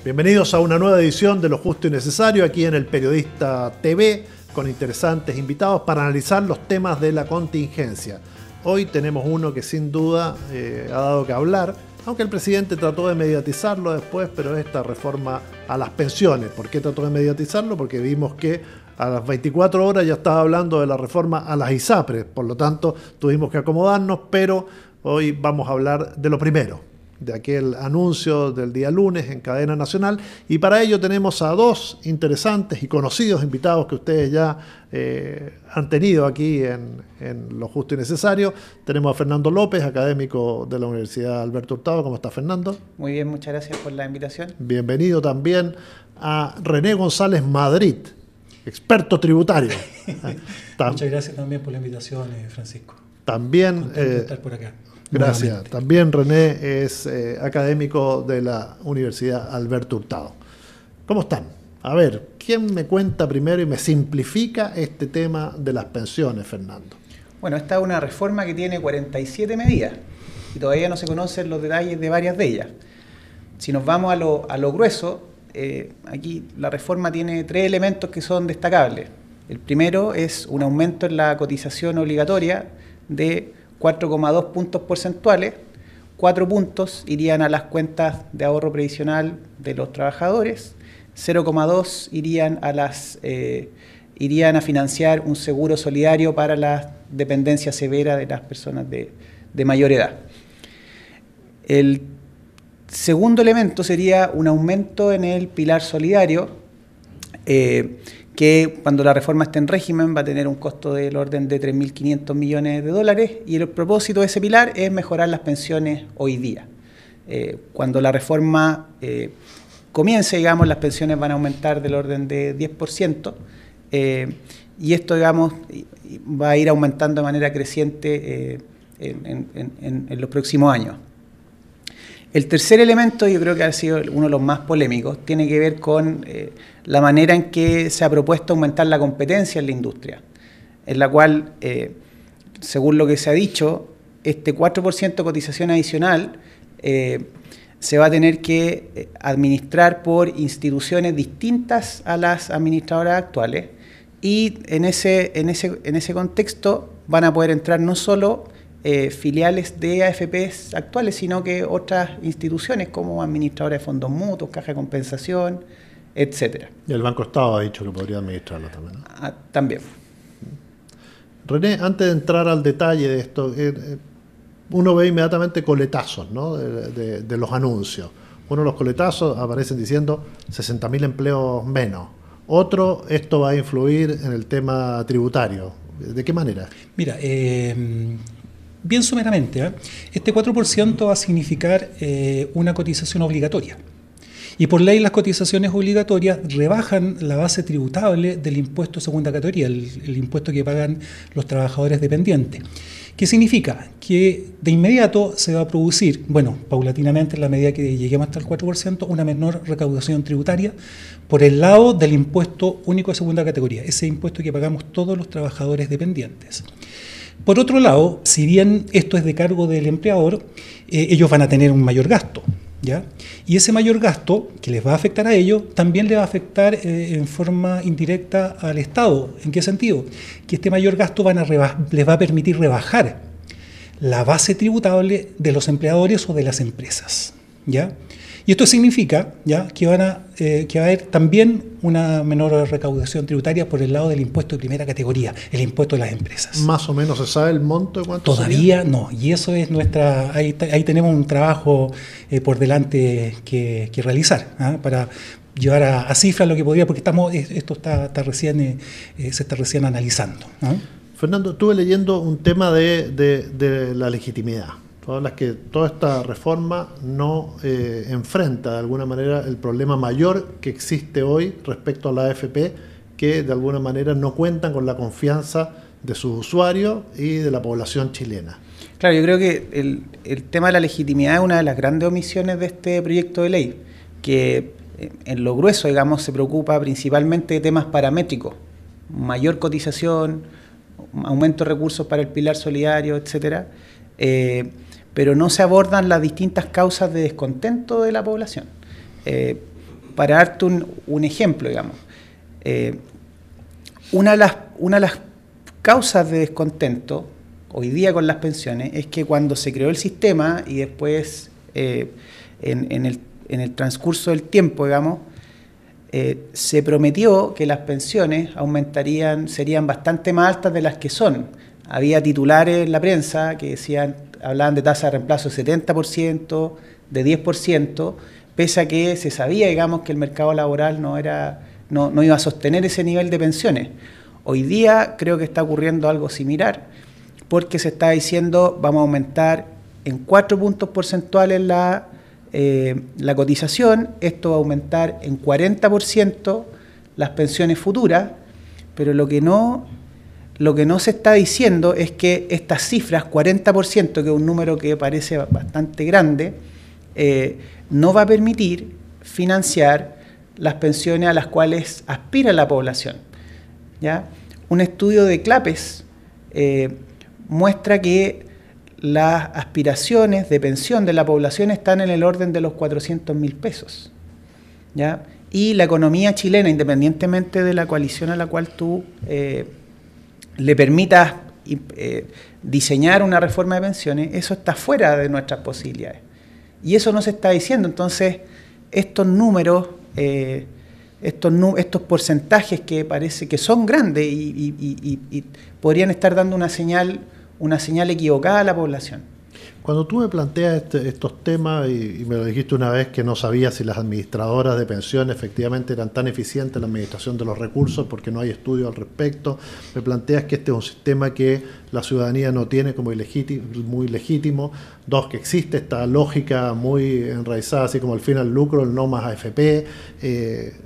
Bienvenidos a una nueva edición de Lo Justo y Necesario aquí en El Periodista TV con interesantes invitados para analizar los temas de la contingencia. Hoy tenemos uno que sin duda ha dado que hablar, aunque el presidente trató de mediatizarlo después, pero esta reforma a las pensiones. ¿Por qué trató de mediatizarlo? Porque vimos que a las 24 horas ya estaba hablando de la reforma a las ISAPRES, por lo tanto tuvimos que acomodarnos, pero hoy vamos a hablar de lo primero, de aquel anuncio del día lunes en cadena nacional, y para ello tenemos a dos interesantes y conocidos invitados que ustedes ya han tenido aquí en Lo Justo y Necesario. Tenemos a Fernando López, académico de la Universidad Alberto Hurtado. ¿Cómo está, Fernando? Muy bien, muchas gracias por la invitación. Bienvenido también a René González Madrid, experto tributario. Muchas gracias también por la invitación, Francisco. También contento de estar por acá. Gracias. Nuevamente. También René es académico de la Universidad Alberto Hurtado. ¿Cómo están? A ver, ¿quién me cuenta primero y me simplifica este tema de las pensiones, Fernando? Bueno, esta es una reforma que tiene 47 medidas y todavía no se conocen los detalles de varias de ellas. Si nos vamos a lo grueso, aquí la reforma tiene 3 elementos que son destacables. El primero es un aumento en la cotización obligatoria de 4,2 puntos porcentuales. 4 puntos irían a las cuentas de ahorro previsional de los trabajadores, 0,2 irían a financiar un seguro solidario para la dependencia severa de las personas de mayor edad. El segundo elemento sería un aumento en el pilar solidario, que cuando la reforma esté en régimen va a tener un costo del orden de 3.500 millones de dólares, y el propósito de ese pilar es mejorar las pensiones hoy día. Cuando la reforma comience, digamos, las pensiones van a aumentar del orden de 10%, y esto, digamos, va a ir aumentando de manera creciente en los próximos años. El tercer elemento, yo creo que ha sido uno de los más polémicos, tiene que ver con la manera en que se ha propuesto aumentar la competencia en la industria, en la cual, según lo que se ha dicho, este 4% de cotización adicional se va a tener que administrar por instituciones distintas a las administradoras actuales, y en ese contexto van a poder entrar no solo filiales de AFPs actuales, sino que otras instituciones como administradoras de fondos mutuos, caja de compensación, etcétera. Y el Banco Estado ha dicho que podría administrarlo también, ¿no? También. René, antes de entrar al detalle de esto, uno ve inmediatamente coletazos, ¿no?, de los anuncios. Uno de los coletazos aparecen diciendo 60.000 empleos menos. Otro, esto va a influir en el tema tributario. ¿De qué manera? Mira, bien someramente, este 4% va a significar una cotización obligatoria. Y por ley las cotizaciones obligatorias rebajan la base tributable del impuesto de segunda categoría, el impuesto que pagan los trabajadores dependientes. ¿Qué significa? Que de inmediato se va a producir, bueno, paulatinamente en la medida que lleguemos hasta el 4%, una menor recaudación tributaria por el lado del impuesto único de segunda categoría, ese impuesto que pagamos todos los trabajadores dependientes. Por otro lado, si bien esto es de cargo del empleador, ellos van a tener un mayor gasto, ¿ya? Y ese mayor gasto que les va a afectar a ellos, también les va a afectar en forma indirecta al Estado. ¿En qué sentido? Que este mayor gasto les va a permitir rebajar la base tributable de los empleadores o de las empresas, ¿ya? Y esto significa, ¿ya?, que va a haber también una menor recaudación tributaria por el lado del impuesto de primera categoría, el impuesto de las empresas. ¿Más o menos se sabe el monto de cuánto Todavía sería? No, y eso es ahí tenemos un trabajo por delante que realizar, para llevar a cifras lo que podría, porque esto se está recién analizando. Fernando, estuve leyendo un tema de la legitimidad. Tú hablas que toda esta reforma no enfrenta de alguna manera el problema mayor que existe hoy respecto a la AFP, que de alguna manera no cuentan con la confianza de sus usuarios y de la población chilena. Claro, yo creo que el tema de la legitimidad es una de las grandes omisiones de este proyecto de ley, que en lo grueso, digamos, se preocupa principalmente de temas paramétricos, mayor cotización, aumento de recursos para el pilar solidario, etcétera, pero no se abordan las distintas causas de descontento de la población. para darte un ejemplo, digamos, una de las causas de descontento hoy día con las pensiones es que cuando se creó el sistema y después en el transcurso del tiempo, digamos, se prometió que las pensiones serían bastante más altas de las que son. Había titulares en la prensa que hablaban de tasa de reemplazo de 70%, de 10%, pese a que se sabía, digamos, que el mercado laboral no iba a sostener ese nivel de pensiones. Hoy día creo que está ocurriendo algo similar, porque se está diciendo vamos a aumentar en 4 puntos porcentuales la cotización, esto va a aumentar en 40% las pensiones futuras, pero lo que no se está diciendo es que estas cifras, 40%, que es un número que parece bastante grande, no va a permitir financiar las pensiones a las cuales aspira la población, ¿ya? Un estudio de CLAPES muestra que las aspiraciones de pensión de la población están en el orden de los 400.000 pesos, ¿ya? Y la economía chilena, independientemente de la coalición a la cual tú le permitas diseñar una reforma de pensiones, eso está fuera de nuestras posibilidades. Y eso no se está diciendo. Entonces, estos números, estos porcentajes que parece que son grandes y podrían estar dando una señal equivocada a la población. Cuando tú me planteas estos temas, y me lo dijiste una vez que no sabías si las administradoras de pensiones efectivamente eran tan eficientes en la administración de los recursos porque no hay estudio al respecto, me planteas que este es un sistema que la ciudadanía no tiene como muy legítimo. Dos, que existe esta lógica muy enraizada, así como el fin al lucro, el no más AFP.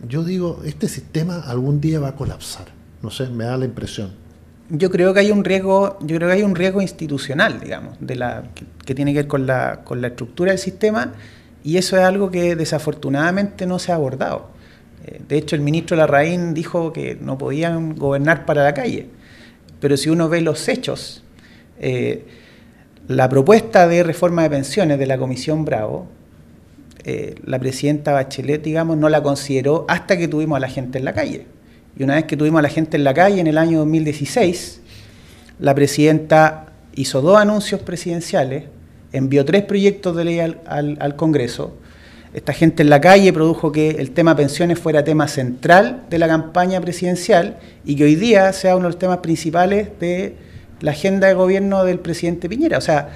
Yo digo, este sistema algún día va a colapsar. No sé, me da la impresión. Yo creo que hay un riesgo institucional, digamos, que tiene que ver con la estructura del sistema, y eso es algo que desafortunadamente no se ha abordado. De hecho, el ministro Larraín dijo que no podían gobernar para la calle, pero si uno ve los hechos, la propuesta de reforma de pensiones de la Comisión Bravo, la presidenta Bachelet, digamos, no la consideró hasta que tuvimos a la gente en la calle. Y una vez que tuvimos a la gente en la calle en el año 2016, la presidenta hizo 2 anuncios presidenciales, envió 3 proyectos de ley al Congreso. Esta gente en la calle produjo que el tema pensiones fuera tema central de la campaña presidencial y que hoy día sea uno de los temas principales de la agenda de gobierno del presidente Piñera. O sea,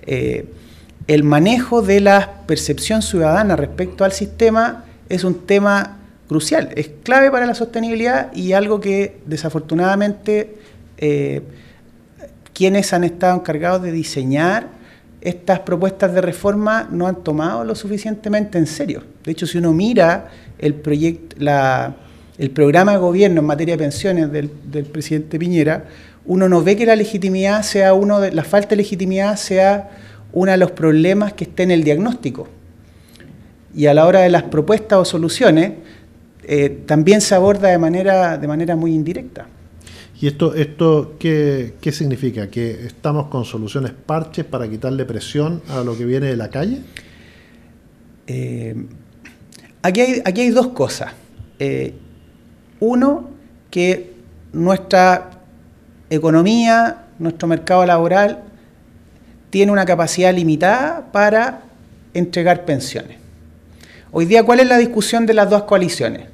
el manejo de la percepción ciudadana respecto al sistema es un tema crucial, es clave para la sostenibilidad y algo que desafortunadamente quienes han estado encargados de diseñar estas propuestas de reforma no han tomado lo suficientemente en serio. De hecho, si uno mira el programa de gobierno en materia de pensiones del presidente Piñera, uno no ve que la falta de legitimidad sea uno de los problemas que esté en el diagnóstico. Y a la hora de las propuestas o soluciones, también se aborda de manera muy indirecta. ¿Y esto qué significa? ¿Que estamos con soluciones parches para quitarle presión a lo que viene de la calle? Aquí hay 2 cosas. Uno, que nuestra economía, nuestro mercado laboral, tiene una capacidad limitada para entregar pensiones. Hoy día, ¿cuál es la discusión de las 2 coaliciones?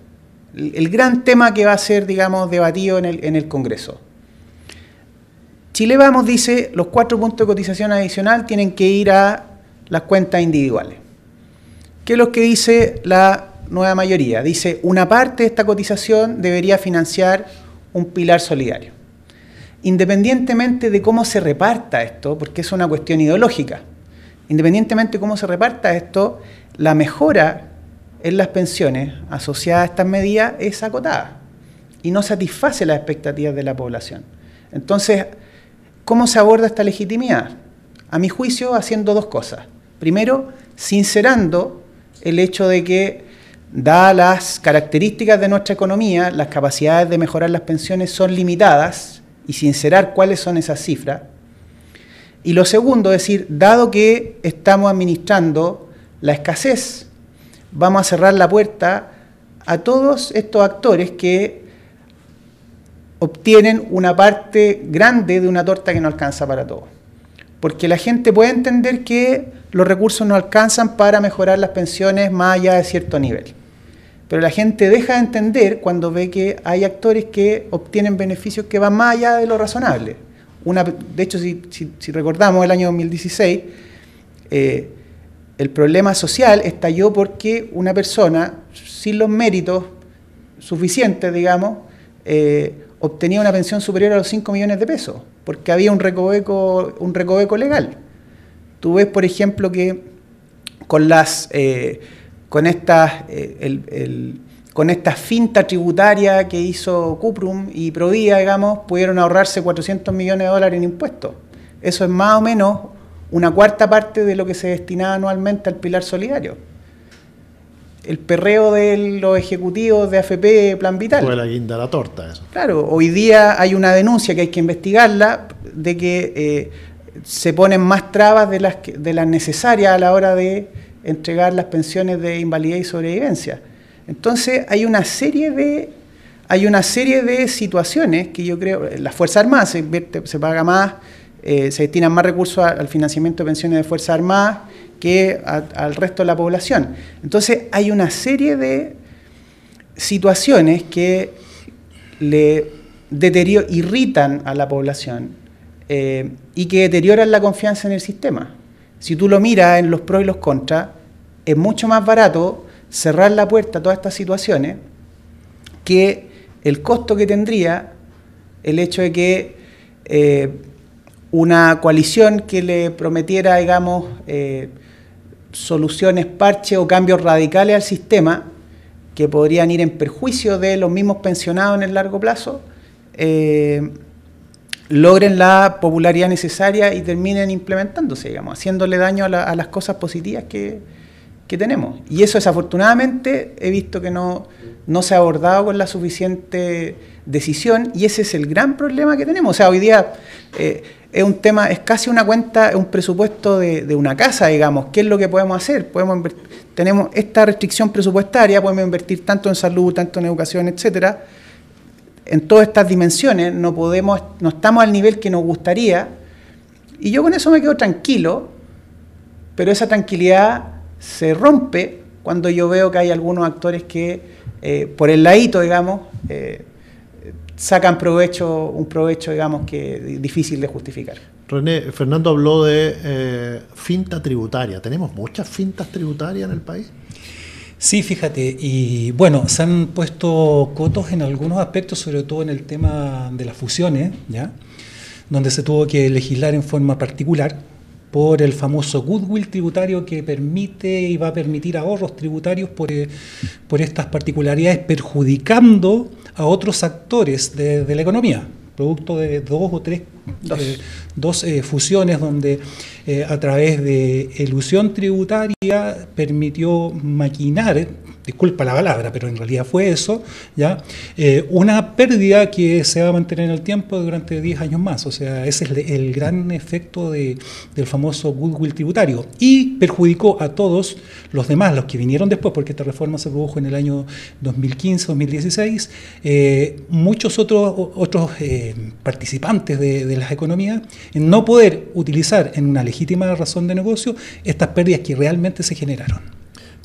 El gran tema que va a ser, digamos, debatido en el Congreso. Chile Vamos dice los 4 puntos de cotización adicional tienen que ir a las cuentas individuales. ¿Qué es lo que dice la nueva mayoría? Dice una parte de esta cotización debería financiar un pilar solidario. Independientemente de cómo se reparta esto, porque es una cuestión ideológica, independientemente de cómo se reparta esto, la mejora en las pensiones asociadas a estas medidas es acotada y no satisface las expectativas de la población. Entonces, ¿cómo se aborda esta legitimidad? A mi juicio, haciendo 2 cosas. Primero, sincerando el hecho de que, dadas las características de nuestra economía, las capacidades de mejorar las pensiones son limitadas, y sincerar cuáles son esas cifras. Y lo segundo, es decir, dado que estamos administrando la escasez, vamos a cerrar la puerta a todos estos actores que obtienen una parte grande de una torta que no alcanza para todos. Porque la gente puede entender que los recursos no alcanzan para mejorar las pensiones más allá de cierto nivel. Pero la gente deja de entender cuando ve que hay actores que obtienen beneficios que van más allá de lo razonable. De hecho, si recordamos el año 2016, el problema social estalló porque una persona sin los méritos suficientes, digamos, obtenía una pensión superior a los 5 millones de pesos, porque había un recoveco legal. Tú ves, por ejemplo, que con esta finta tributaria que hizo Cuprum y Provida, digamos, pudieron ahorrarse 400 millones de dólares en impuestos. Eso es más o menos una cuarta parte de lo que se destinaba anualmente al pilar solidario. El perreo de los ejecutivos de AFP Plan Vital. Fue la guinda de la torta eso. Claro, hoy día hay una denuncia que hay que investigarla, de que se ponen más trabas de las necesarias a la hora de entregar las pensiones de invalidez y sobrevivencia. Entonces hay una serie de situaciones que yo creo, las Fuerzas Armadas se paga más, se destinan más recursos al financiamiento de pensiones de Fuerzas Armadas que al resto de la población. Entonces hay una serie de situaciones que irritan a la población y que deterioran la confianza en el sistema. Si tú lo miras en los pros y los contras, es mucho más barato cerrar la puerta a todas estas situaciones que el costo que tendría el hecho de que una coalición que le prometiera, digamos, soluciones parche o cambios radicales al sistema que podrían ir en perjuicio de los mismos pensionados en el largo plazo, logren la popularidad necesaria y terminen implementándose, digamos, haciéndole daño a las cosas positivas que tenemos. Y eso, desafortunadamente, he visto que no se ha abordado con la suficiente decisión, y ese es el gran problema que tenemos. O sea, hoy día es un tema, es casi una cuenta, es un presupuesto de una casa, digamos. ¿Qué es lo que podemos hacer? Tenemos esta restricción presupuestaria, podemos invertir tanto en salud, tanto en educación, etcétera. En todas estas dimensiones no estamos al nivel que nos gustaría, y yo con eso me quedo tranquilo, pero esa tranquilidad se rompe cuando yo veo que hay algunos actores que por el ladito, digamos, sacan un provecho, digamos, que es difícil de justificar. René, Fernando habló de finta tributaria. ¿Tenemos muchas fintas tributarias en el país? Sí, fíjate, y bueno, se han puesto cotos en algunos aspectos, sobre todo en el tema de las fusiones, ¿ya? Donde se tuvo que legislar en forma particular por el famoso goodwill tributario que permite y va a permitir ahorros tributarios por estas particularidades, perjudicando a otros actores de la economía, producto de dos fusiones donde a través de elusión tributaria permitió maquinar, disculpa la palabra, pero en realidad fue eso, ¿ya? Una pérdida que se va a mantener en el tiempo durante 10 años más. O sea, ese es el gran efecto del famoso goodwill tributario. Y perjudicó a todos los demás, los que vinieron después, porque esta reforma se produjo en el año 2015-2016. Muchos otros participantes de las economías, en no poder utilizar en una legítima razón de negocio estas pérdidas que realmente se generaron.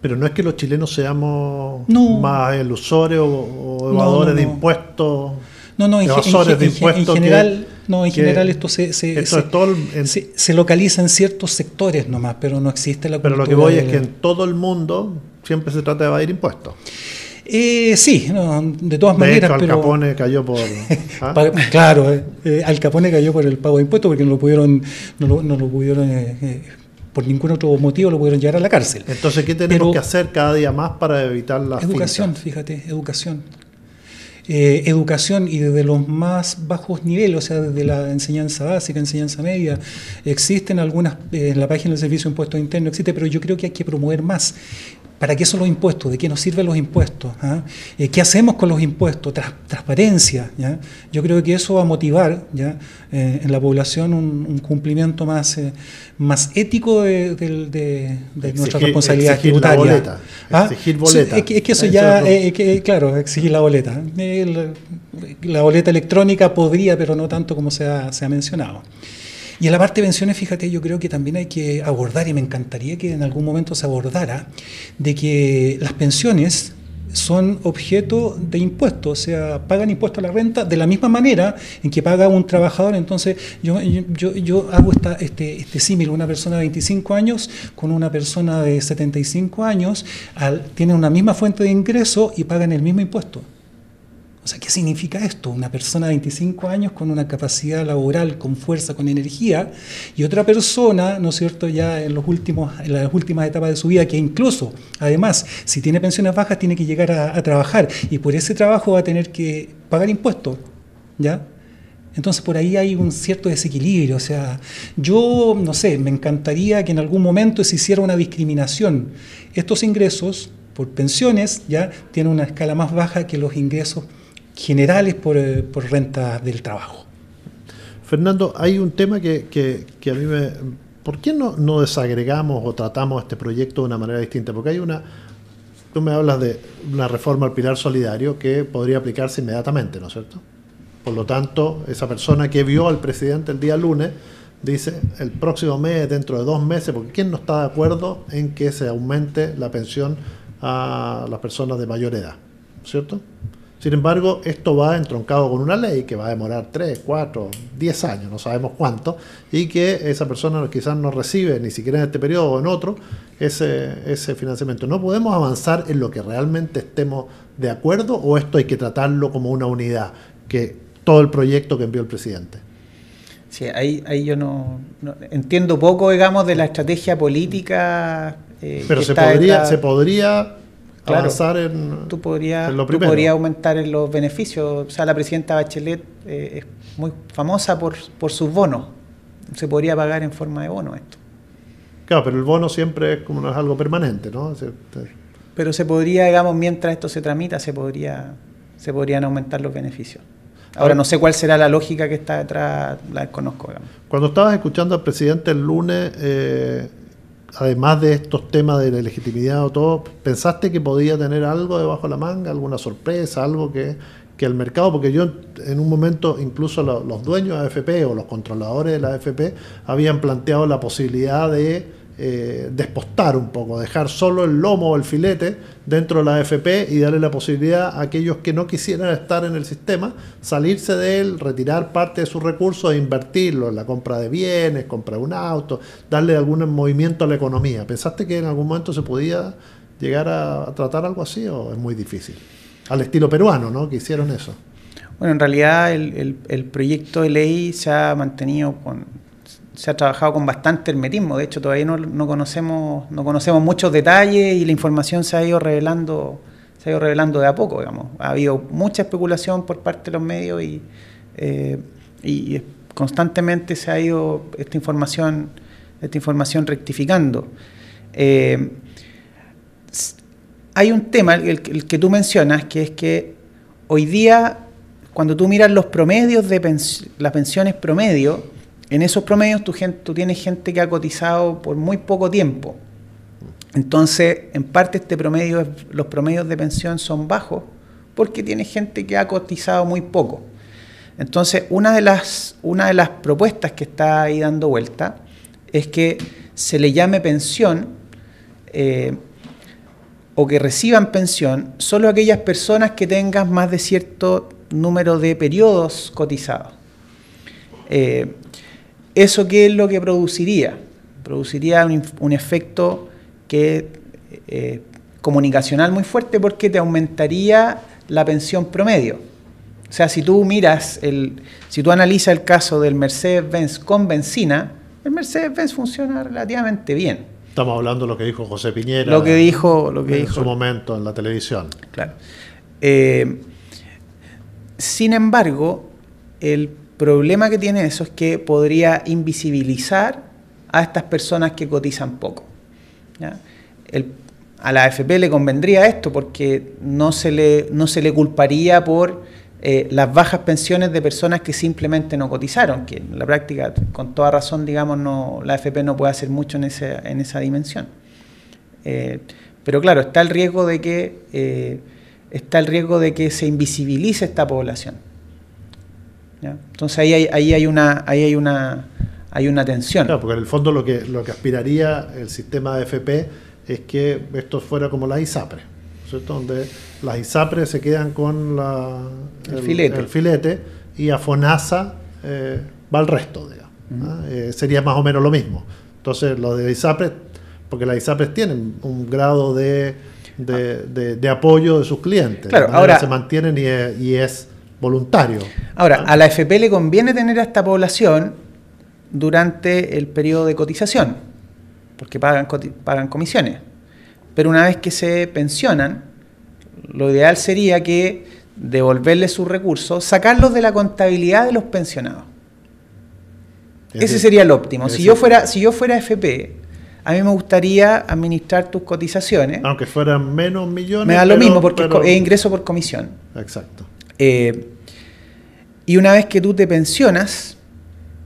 Pero no es que los chilenos seamos más elusores o evadores de impuestos. En general esto se localiza en ciertos sectores nomás, pero no existe la cultura. Pero lo que voy es que en todo el mundo siempre se trata de evadir impuestos. Sí, no, de todas maneras. Al Capone cayó por... Claro, Al Capone cayó por el pago de impuestos porque no lo pudieron por ningún otro motivo lo pudieron llevar a la cárcel. Entonces, ¿qué tenemos que hacer cada día más para evitar las educación, fintas? Fíjate, educación. Educación, y desde los más bajos niveles, o sea, desde la enseñanza básica, enseñanza media, existen algunas, en la página del Servicio de Impuestos Internos existe, pero yo creo que hay que promover más. ¿Para qué son los impuestos? ¿De qué nos sirven los impuestos? ¿Ah? ¿Qué hacemos con los impuestos? Transparencia. ¿Ya? Yo creo que eso va a motivar, ¿ya? En la población un cumplimiento más ético de nuestra responsabilidad tributaria. La boleta, exigir boleta. Sí, es que eso ya, claro, exigir la boleta. La boleta electrónica podría, pero no tanto como se ha mencionado. Y en la parte de pensiones, fíjate, yo creo que también hay que abordar, y me encantaría que en algún momento se abordara, de que las pensiones son objeto de impuestos, o sea, pagan impuesto a la renta de la misma manera en que paga un trabajador. Entonces, yo hago este símil, una persona de 25 años con una persona de 75 años, tienen una misma fuente de ingreso y pagan el mismo impuesto. O sea, ¿qué significa esto? Una persona de 25 años con una capacidad laboral, con fuerza, con energía, y otra persona, ¿no es cierto?, ya en las últimas etapas de su vida, que incluso, además, si tiene pensiones bajas, tiene que llegar a trabajar, y por ese trabajo va a tener que pagar impuestos, ¿ya? Entonces, por ahí hay un cierto desequilibrio. O sea, yo, no sé, me encantaría que en algún momento se hiciera una discriminación. Estos ingresos por pensiones ya tienen una escala más baja que los ingresos generales por renta del trabajo. Fernando, hay un tema que a mí me... ¿Por qué no desagregamos o tratamos este proyecto de una manera distinta? Porque hay tú me hablas de una reforma al pilar solidario que podría aplicarse inmediatamente, ¿no es cierto? Por lo tanto, esa persona que vio al presidente el día lunes dice el próximo mes, dentro de 2 meses, porque ¿quién no está de acuerdo en que se aumente la pensión a las personas de mayor edad? ¿Cierto? Sin embargo, esto va entroncado con una ley que va a demorar 3, 4, 10 años, no sabemos cuánto, y que esa persona quizás no recibe ni siquiera en este periodo o en otro ese financiamiento. ¿No podemos avanzar en lo que realmente estemos de acuerdo, o esto hay que tratarlo como una unidad, que todo el proyecto que envió el presidente? Sí, ahí yo no entiendo poco, digamos, de la estrategia política. Pero se podría avanzar en lo primero. Tú podrías aumentar en los beneficios. O sea, la presidenta Bachelet es muy famosa por sus bonos. Se podría pagar en forma de bono esto. Claro, pero el bono siempre es como no es algo permanente, ¿no? Pero se podría, digamos, mientras esto se tramita, se podrían aumentar los beneficios. Ahora no sé cuál será la lógica que está detrás, la desconozco, digamos. Cuando estabas escuchando al presidente el lunes, además de estos temas de la legitimidad o todo, ¿pensaste que podía tener algo debajo de la manga, alguna sorpresa, algo que el mercado? Porque yo en un momento, incluso los dueños de AFP o los controladores de la AFP habían planteado la posibilidad de despostar un poco, dejar solo el lomo o el filete dentro de la AFP y darle la posibilidad a aquellos que no quisieran estar en el sistema, salirse de él, retirar parte de sus recursos e invertirlo en la compra de bienes, compra de un auto, darle algún movimiento a la economía. ¿Pensaste que en algún momento se podía llegar a tratar algo así, o es muy difícil? Al estilo peruano, ¿no?, que hicieron eso. Bueno, en realidad el proyecto de ley se ha mantenido se ha trabajado con bastante hermetismo. De hecho, todavía no conocemos muchos detalles y la información se ha ido revelando de a poco, digamos. Ha habido mucha especulación por parte de los medios y constantemente se ha ido esta información rectificando. Hay un tema, el que tú mencionas, que es que hoy día, cuando tú miras los promedios de las pensiones promedio, en esos promedios tú tienes gente que ha cotizado por muy poco tiempo. Entonces, en parte los promedios de pensión son bajos porque tienes gente que ha cotizado muy poco. Entonces, una de las propuestas que está ahí dando vuelta es que se le llame pensión o que reciban pensión solo aquellas personas que tengan más de cierto número de periodos cotizados. ¿Eso qué es lo que produciría? Produciría un efecto comunicacional muy fuerte, porque te aumentaría la pensión promedio. O sea, si tú analizas el caso del Mercedes-Benz con benzina, el Mercedes-Benz funciona relativamente bien. Estamos hablando de lo que dijo José Piñera. Lo que dijo en su momento en la televisión. Claro. Sin embargo, el problema que tiene eso es que podría invisibilizar a estas personas que cotizan poco, ¿ya? a la AFP le convendría esto porque no se le culparía por las bajas pensiones de personas que simplemente no cotizaron, que en la práctica, con toda razón, digamos, la AFP no puede hacer mucho en esa dimensión. Pero claro, está el riesgo de que se invisibilice esta población, ¿ya? Entonces ahí hay una tensión. Claro, porque en el fondo lo que aspiraría el sistema de AFP es que esto fuera como las ISAPRES, ¿cierto? Donde las ISAPRES se quedan con el filete y a FONASA va al resto, digamos, ¿no? Sería más o menos lo mismo. Entonces los de ISAPRES, porque las ISAPRES tienen un grado de apoyo de sus clientes, claro, ahora se mantienen y es voluntario. Ahora, a la AFP le conviene tener a esta población durante el periodo de cotización, porque pagan comisiones. Pero una vez que se pensionan, lo ideal sería que devolverles sus recursos, sacarlos de la contabilidad de los pensionados. Ese sería el óptimo. Si yo fuera AFP, a mí me gustaría administrar tus cotizaciones. Aunque fueran menos millones. Me da lo mismo porque es ingreso por comisión. Exacto. Y una vez que tú te pensionas,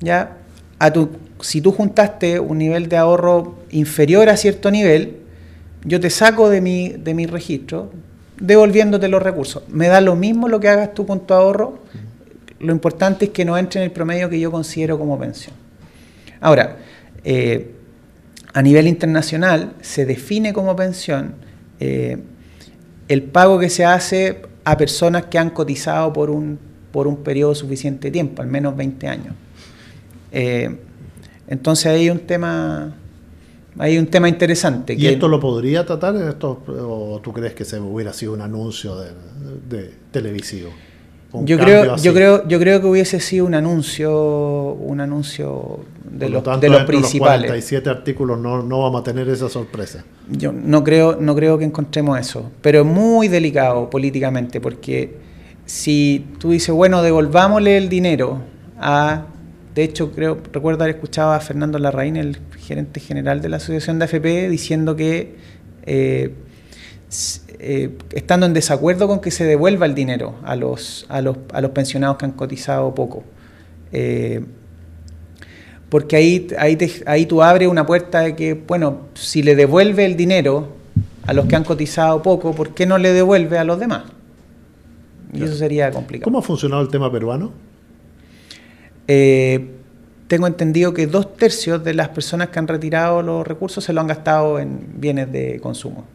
ya si tú juntaste un nivel de ahorro inferior a cierto nivel, yo te saco de mi registro, devolviéndote los recursos. Me da lo mismo lo que hagas tú con tu ahorro. Lo importante es que no entre en el promedio que yo considero como pensión. Ahora, a nivel internacional se define como pensión el pago que se hace a personas que han cotizado por un periodo suficiente de tiempo, al menos 20 años. Entonces hay un tema interesante. ¿Y esto lo podría tratar en esto, o tú crees que se hubiera sido un anuncio de televisivo? Yo creo que hubiese sido un anuncio de los principales. Los 47 artículos no vamos a tener esa sorpresa. Yo no creo que encontremos eso, pero es muy delicado políticamente, porque si tú dices, bueno, devolvámosle el dinero de hecho, recuerdo haber escuchado a Fernando Larraín, el gerente general de la Asociación de AFP, diciendo que estando en desacuerdo con que se devuelva el dinero a los pensionados que han cotizado poco. Porque ahí tú abres una puerta de que, bueno, si le devuelve el dinero a los que han cotizado poco, ¿por qué no le devuelve a los demás? Y eso sería complicado. ¿Cómo ha funcionado el tema peruano? Tengo entendido que 2/3 de las personas que han retirado los recursos se lo han gastado en bienes de consumo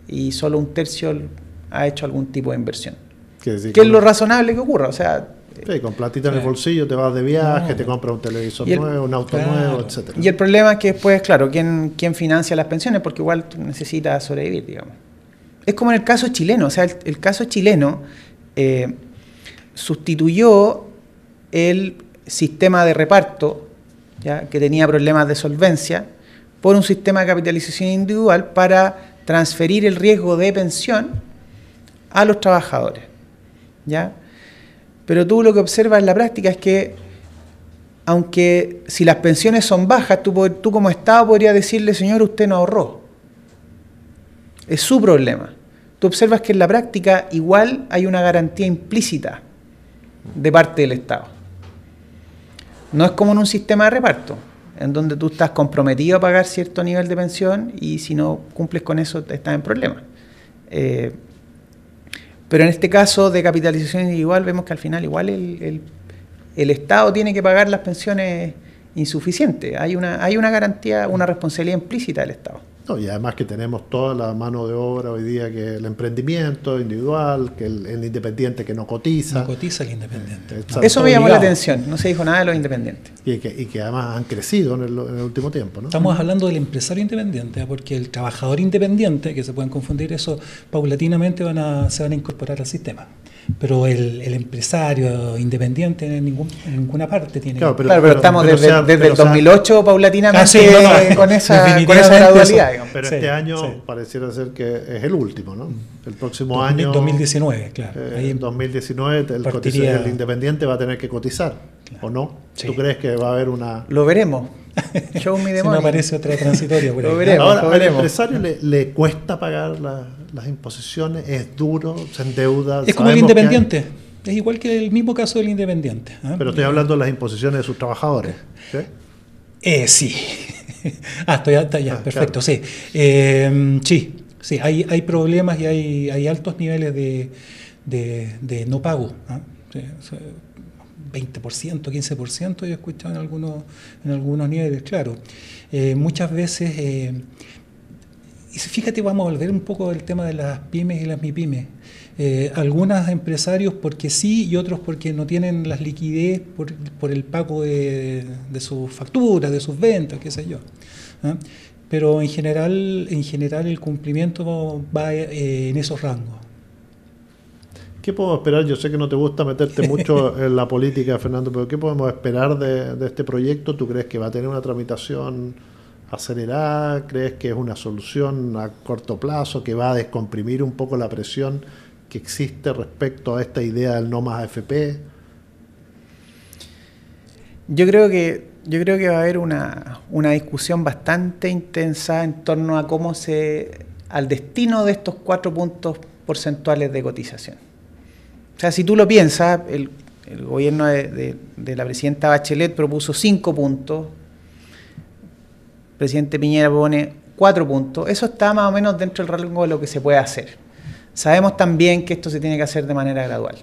y solo 1/3 ha hecho algún tipo de inversión. Que es lo razonable que ocurra. O sea, sí, con platita en el bolsillo te vas de viaje, te compras un televisor nuevo, un auto nuevo, etc. Y el problema es que después, claro, ¿quién financia las pensiones? Porque igual tú necesitas sobrevivir, digamos. Es como en el caso chileno. O sea, el caso chileno sustituyó el sistema de reparto, ¿ya?, que tenía problemas de solvencia, por un sistema de capitalización individual para transferir el riesgo de pensión a los trabajadores, ¿ya? Pero tú lo que observas en la práctica es que, aunque si las pensiones son bajas, tú como Estado podrías decirle, señor, usted no ahorró. Es su problema. Tú observas que en la práctica igual hay una garantía implícita de parte del Estado. No es como en un sistema de reparto, en donde tú estás comprometido a pagar cierto nivel de pensión y si no cumples con eso estás en problemas. Pero en este caso de capitalización individual vemos que al final igual el Estado tiene que pagar las pensiones insuficientes. Hay una garantía, una responsabilidad implícita del Estado. No, y además que tenemos toda la mano de obra hoy día, que el emprendimiento individual, que el independiente que no cotiza. No cotiza el independiente. Eso me llamó la atención, no se dijo nada de los independientes. Y que además han crecido en el último tiempo, ¿no? Estamos hablando del empresario independiente, porque el trabajador independiente, que se pueden confundir eso, paulatinamente se van a incorporar al sistema. Pero el empresario independiente en ninguna parte tiene... Claro, pero estamos desde el 2008 paulatinamente con esa gradualidad. Pero este año pareciera ser que es el último, ¿no? El próximo año... 2019, claro. En 2019 el independiente va a tener que cotizar. ¿O no? Sí. ¿Tú crees que va a haber una...? Lo veremos. Show me the Si no money. aparece otra transitoria por ahí. Lo veremos. Ahora, al veremos. empresario le cuesta pagar las imposiciones, es duro, se endeuda. Es como el sabemos que hay- independiente. Es igual que el mismo caso del independiente. ¿Ah? Pero estoy hablando de las imposiciones de sus trabajadores. ¿Sí? Sí. Está ya, perfecto, claro. sí. Sí, hay problemas y hay altos niveles de no pago. ¿Ah? Sí, 20%, 15%, yo he escuchado en algunos niveles, claro. Muchas veces, y fíjate, vamos a volver un poco al tema de las pymes y las MIPYMES. Algunos empresarios porque sí y otros porque no tienen las liquidez por el pago de sus facturas, de sus ventas, qué sé yo. ¿Ah? Pero en general el cumplimiento va en esos rangos. ¿Qué podemos esperar? Yo sé que no te gusta meterte mucho en la política, Fernando, pero ¿qué podemos esperar de este proyecto? ¿Tú crees que va a tener una tramitación acelerada? ¿Crees que es una solución a corto plazo que va a descomprimir un poco la presión que existe respecto a esta idea del no más AFP? Yo creo que va a haber una discusión bastante intensa en torno a al destino de estos 4 puntos porcentuales de cotización. O sea, si tú lo piensas, el gobierno de la presidenta Bachelet propuso 5 puntos, el presidente Piñera propone 4 puntos, eso está más o menos dentro del rango de lo que se puede hacer. Sabemos también que esto se tiene que hacer de manera gradual.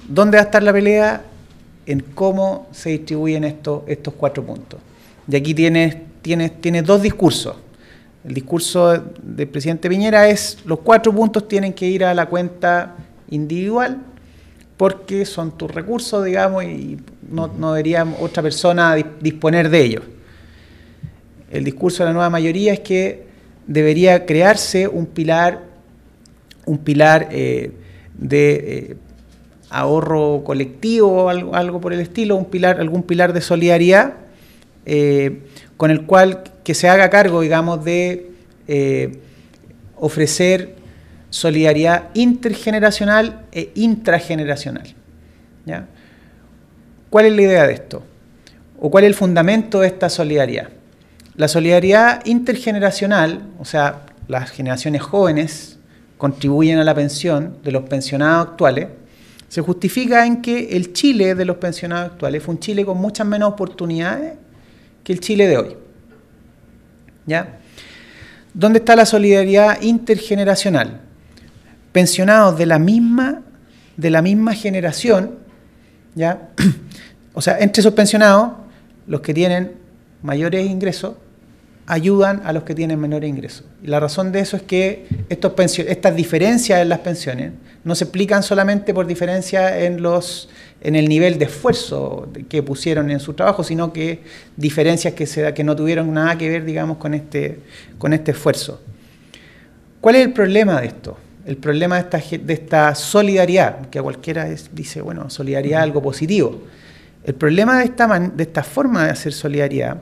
¿Dónde va a estar la pelea? En cómo se distribuyen estos 4 puntos. Y aquí tienes 2 discursos. El discurso del presidente Piñera es: los 4 puntos tienen que ir a la cuenta individual porque son tus recursos, digamos, y no debería otra persona disponer de ellos. El discurso de la nueva mayoría es que debería crearse un pilar de ahorro colectivo o algo por el estilo, algún pilar de solidaridad con el cual que se haga cargo, digamos, de ofrecer solidaridad intergeneracional e intrageneracional. ¿Ya? ¿Cuál es la idea de esto? ¿O cuál es el fundamento de esta solidaridad? La solidaridad intergeneracional, o sea, las generaciones jóvenes contribuyen a la pensión de los pensionados actuales, se justifica en que el Chile de los pensionados actuales fue un Chile con muchas menos oportunidades que el Chile de hoy. ¿Ya? ¿Dónde está la solidaridad intergeneracional? Pensionados de la misma generación, ¿ya? O sea, entre esos pensionados, los que tienen mayores ingresos ayudan a los que tienen menores ingresos. Y la razón de eso es que estas diferencias en las pensiones no se explican solamente por diferencias en el nivel de esfuerzo que pusieron en su trabajo, sino que diferencias que no tuvieron nada que ver, digamos, con este esfuerzo. ¿Cuál es el problema de esto? El problema de esta solidaridad, que a cualquiera dice, bueno, solidaridad es algo positivo. El problema de esta forma de hacer solidaridad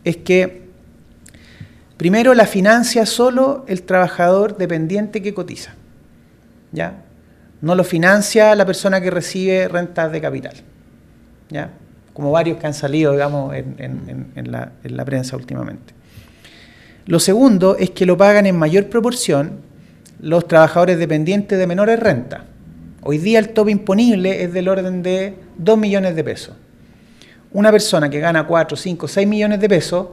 es que primero la financia solo el trabajador dependiente que cotiza, ¿ya? No lo financia la persona que recibe rentas de capital, ¿ya? Como varios que han salido, digamos, en la prensa últimamente. Lo segundo es que lo pagan en mayor proporción los trabajadores dependientes de menores rentas. Hoy día el tope imponible es del orden de 2 millones de pesos. Una persona que gana 4, 5, 6 millones de pesos,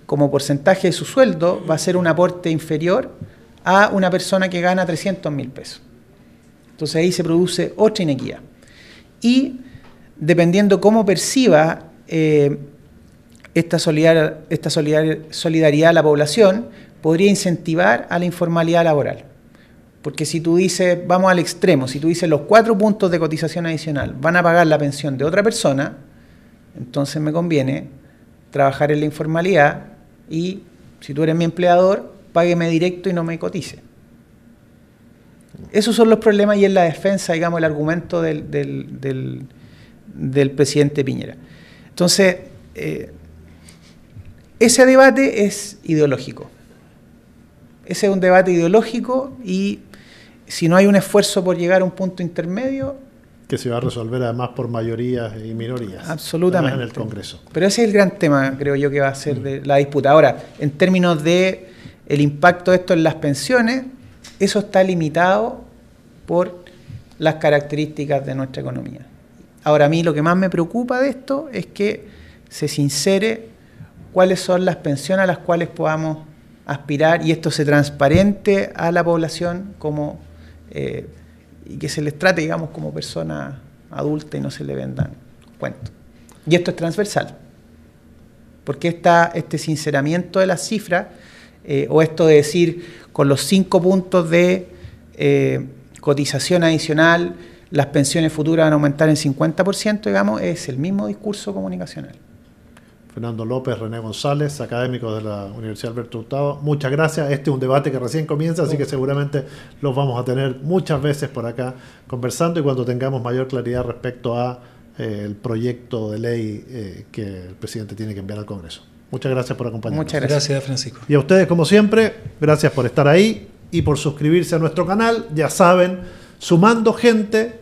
como porcentaje de su sueldo, va a ser un aporte inferior a una persona que gana 300.000 pesos. Entonces ahí se produce otra inequidad. Y dependiendo cómo perciba esta solidaridad a la población, podría incentivar a la informalidad laboral. Porque si tú dices, vamos al extremo, si tú dices los 4 puntos de cotización adicional van a pagar la pensión de otra persona, entonces me conviene trabajar en la informalidad y, si tú eres mi empleador, págueme directo y no me cotice. Esos son los problemas y es la defensa, digamos, el argumento del presidente Piñera. Entonces, ese debate es ideológico. Ese es un debate ideológico y si no hay un esfuerzo por llegar a un punto intermedio, Que se va a resolver además por mayorías y minorías. Absolutamente. En el Congreso. Pero ese es el gran tema, creo yo, que va a ser de la disputa. Ahora, en términos de el impacto de esto en las pensiones, eso está limitado por las características de nuestra economía. Ahora, a mí lo que más me preocupa de esto es que se sincere cuáles son las pensiones a las cuales podamos aspirar y esto se transparente a la población como y que se les trate, digamos, como personas adultas y no se le vendan cuentos. Y esto es transversal, porque este sinceramiento de las cifras o esto de decir con los 5 puntos de cotización adicional las pensiones futuras van a aumentar en 50%, digamos, es el mismo discurso comunicacional. Fernando López, René González, académicos de la Universidad Alberto Hurtado, muchas gracias. Este es un debate que recién comienza, así que seguramente los vamos a tener muchas veces por acá conversando y cuando tengamos mayor claridad respecto a el proyecto de ley que el presidente tiene que enviar al Congreso. Muchas gracias por acompañarnos. Muchas gracias. Gracias, Francisco. Y a ustedes, como siempre, gracias por estar ahí y por suscribirse a nuestro canal. Ya saben, sumando gente,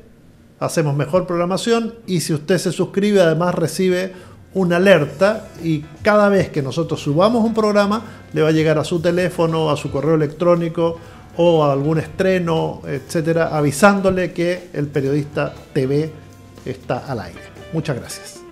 hacemos mejor programación y si usted se suscribe, además recibe una alerta y cada vez que nosotros subamos un programa le va a llegar a su teléfono, a su correo electrónico o a algún estreno, etcétera, avisándole que el Periodista TV está al aire. Muchas gracias.